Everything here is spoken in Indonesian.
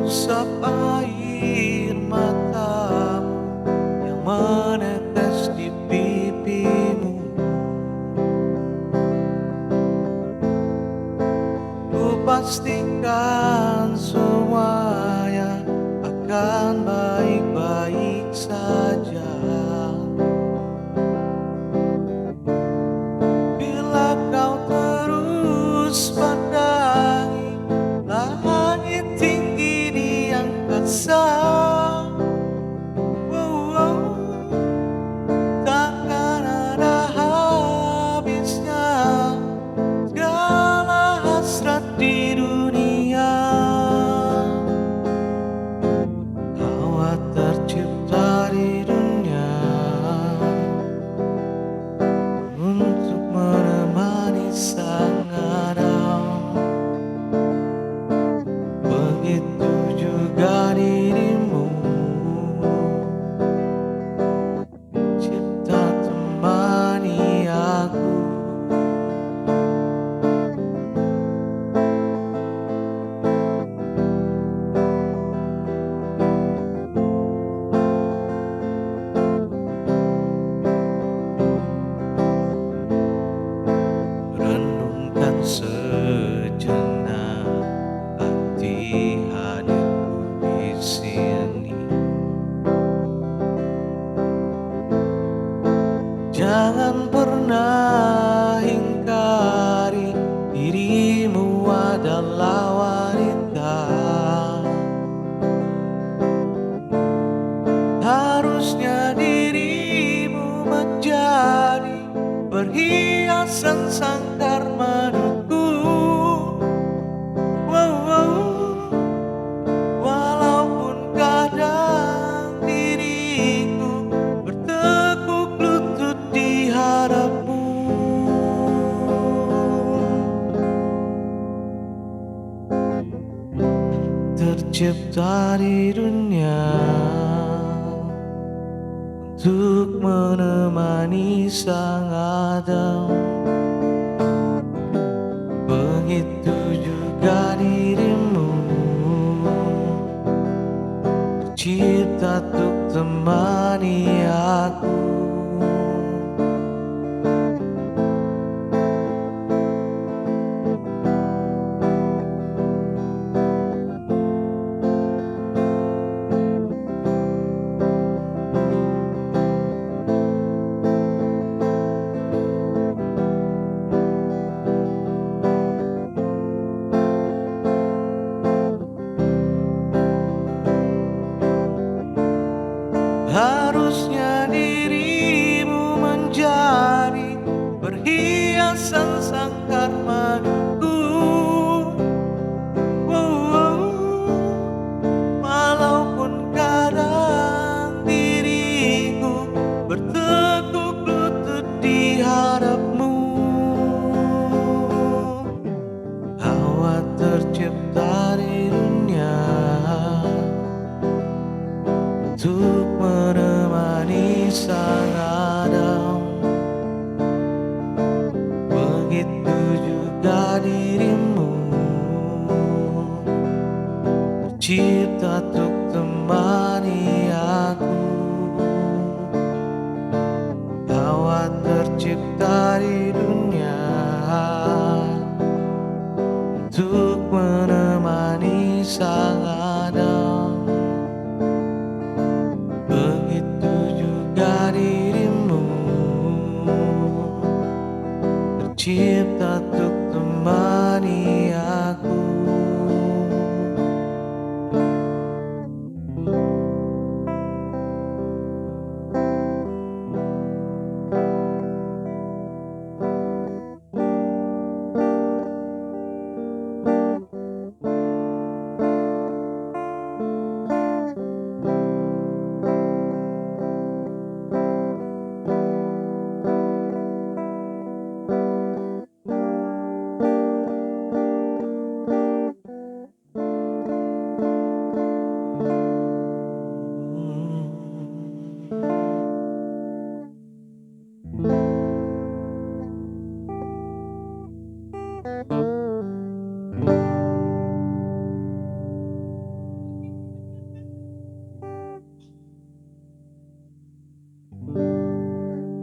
Usap air matamu yang menetes di pipimu. Ku pastikan semuanya akan baik-baik saja. Bila kau terus pandangi langit tinggi di angkasa, takkan ada habisnya segala hasrat di dunia. Hawa tercipta di dunia untuk menemani sang Adam. Begitu juga dirimu, cipta temani aku. Renungkan sejenak arti hadirku di sini. Jangan pernah ingkari dirimu adalah wanita. Harusnya dirimu menjadi perhiasan sangkar maduku. Walaupun kadang diriku bertekuk lutut di hadapmu. Tercipta di dunia untuk menemani sang Adam. Begitu juga dirimu, tercipta untuk temani aku. Harusnya dirimu menjadi perhiasan sangkar maduku. Walaupun kadang diriku bertekuk lutut di hadapmu. Hawa tercipta di dunia untuk menemani sang Adam. Begitu juga dirimu, tercipta untuk temani aku. Hawa tercipta di dunia untuk menemani sang Adam. Begitu juga dirimu, tercipta untuk temani aku.